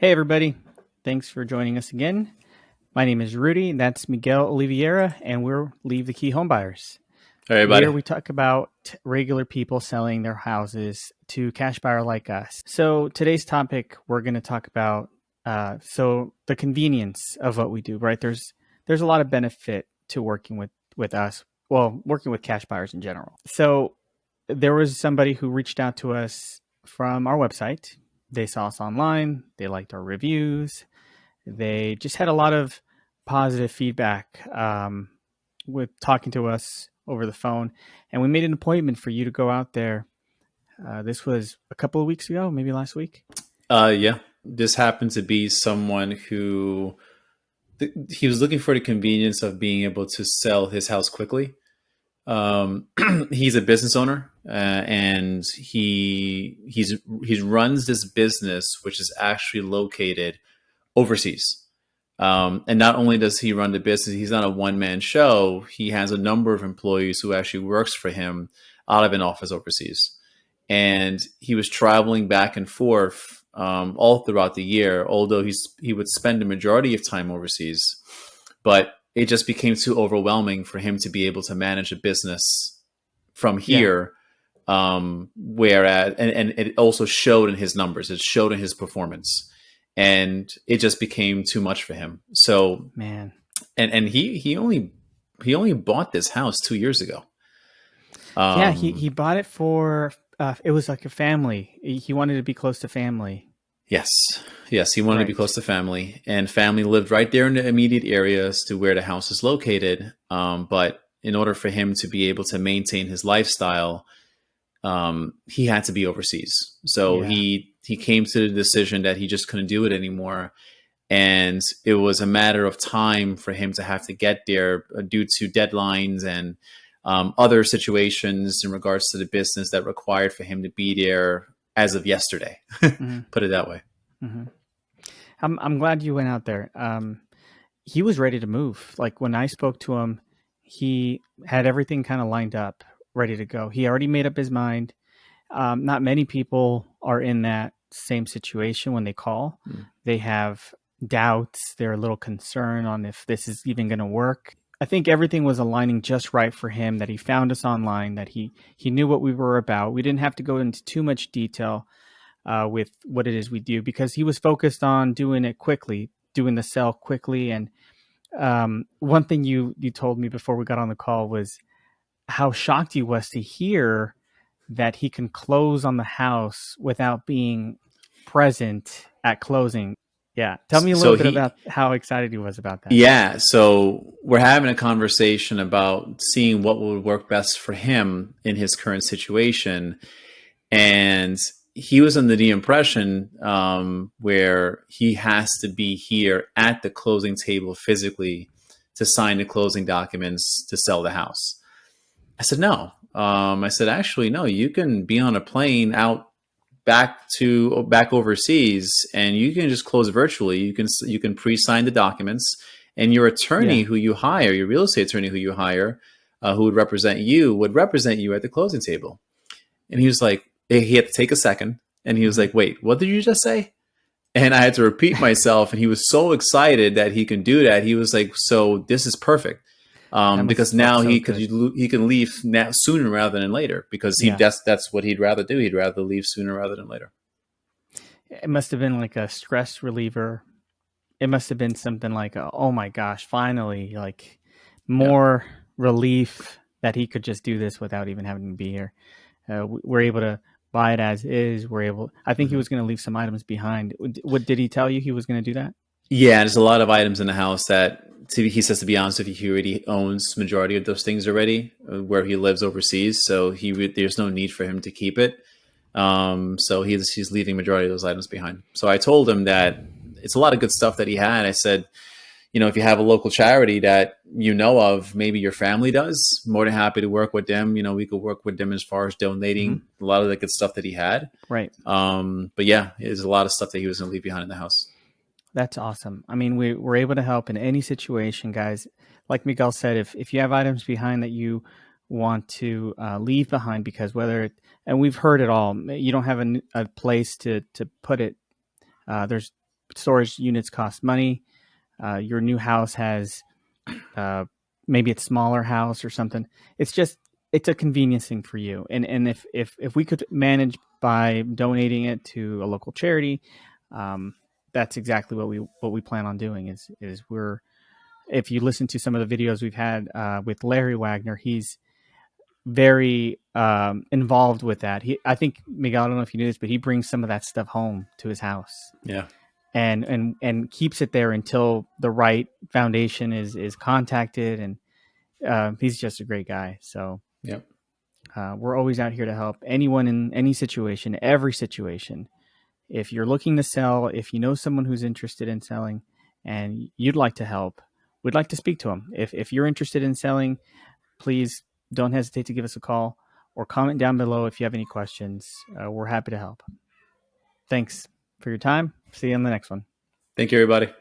Hey, everybody. Thanks for joining us again. My name is Rudy. That's Miguel Oliveira, and we're Leave the Key Homebuyers. Hey, everybody. Here we talk about regular people selling their houses to cash buyer like us. So today's topic, we're going to talk about the convenience of what we do. Right? There's a lot of benefit to working with us. Well, working with cash buyers in general. So there was somebody who reached out to us from our website. They saw us online. They liked our reviews. They just had a lot of positive feedback with talking to us over the phone. And we made an appointment for you to go out there. This was a couple of weeks ago, maybe last week. Yeah, this happened to be someone who he was looking for the convenience of being able to sell his house quickly. He's a business owner, and he runs this business, which is actually located overseas. And not only does he run the business, he's not a one-man show. He has a number of employees who actually works for him out of an office overseas. And he was traveling back and forth all throughout the year, although he would spend the majority of time overseas. But it just became too overwhelming for him to be able to manage a business from here. Whereas, and it also showed in his numbers, it showed in his performance, and it just became too much for him. So, Man. and he only bought this house 2 years ago. He bought it for, it was like a family. He wanted to be close to family. Yes, he wanted to be close to family, and family lived right there in the immediate areas to where the house is located. But in order for him to be able to maintain his lifestyle, he had to be overseas. So he came to the decision that he just couldn't do it anymore. And it was a matter of time for him to have to get there due to deadlines and other situations in regards to the business that required for him to be there as of yesterday. Put it that way. Mm-hmm. I'm glad you went out there. He was ready to move. Like when I spoke to him, he had everything kind of lined up, ready to go. He already made up his mind. Not many people are in that same situation when they call. They have doubts. They're a little concerned on if this is even going to work. I think everything was aligning just right for him, that he found us online, that he knew what we were about. We didn't have to go into too much detail with what it is we do, because he was focused on doing it quickly, doing the sell quickly. And one thing you told me before we got on the call was how shocked he was to hear that he can close on the house without being present at closing. Yeah. Tell me a little bit about how excited he was about that. Yeah. So we're having a conversation about seeing what would work best for him in his current situation. And he was under the impression where he has to be here at the closing table physically to sign the closing documents to sell the house. I said, no. I said, actually, no, you can be on a plane out back overseas, and you can just close virtually. You can pre-sign the documents, and your attorney who you hire, your real estate attorney who you hire, who would represent you at the closing table. And he was like, he had to take a second, and he was like, wait, what did you just say? And I had to repeat myself, and he was so excited that he can do that. He was like, so this is perfect. Because now he can leave now sooner rather than later, because that's what he'd rather do. He'd rather leave sooner rather than later. It must have been like a stress reliever. It must have been something like, oh my gosh, finally, like more relief that he could just do this without even having to be here. We're able to buy it as is. I think he was going to leave some items behind. What did he tell you he was going to do that? Yeah, there's a lot of items in the house that he says, to be honest with you, he already owns majority of those things already where he lives overseas. So there's no need for him to keep it. So he's leaving majority of those items behind. So I told him that it's a lot of good stuff that he had. I said, if you have a local charity that you know of, maybe your family does, more than happy to work with them. We could work with them as far as donating a lot of the good stuff that he had. Right. But yeah, there's a lot of stuff that he was going to leave behind in the house. That's awesome. I mean, we're able to help in any situation, guys. Like Miguel said, if you have items behind that you want to leave behind, because and we've heard it all, you don't have a place to put it. There's storage units cost money. Your new house has uh, maybe it's smaller house or something. It's just it's a convenience thing for you. And if we could manage by donating it to a local charity, um, that's exactly what we plan on doing. Is we're if you listen to some of the videos we've had with Larry Wagner, he's very involved with that. I think Miguel, I don't know if you knew this, but he brings some of that stuff home to his house Yeah. and keeps it there until the right foundation is contacted. And he's just a great guy. So Yeah. we're always out here to help anyone in any situation, every situation. If you're looking to sell, if you know someone who's interested in selling and you'd like to help, we'd like to speak to them. If you're interested in selling, please don't hesitate to give us a call or comment down below if you have any questions. We're happy to help. Thanks for your time. See you on the next one. Thank you, everybody.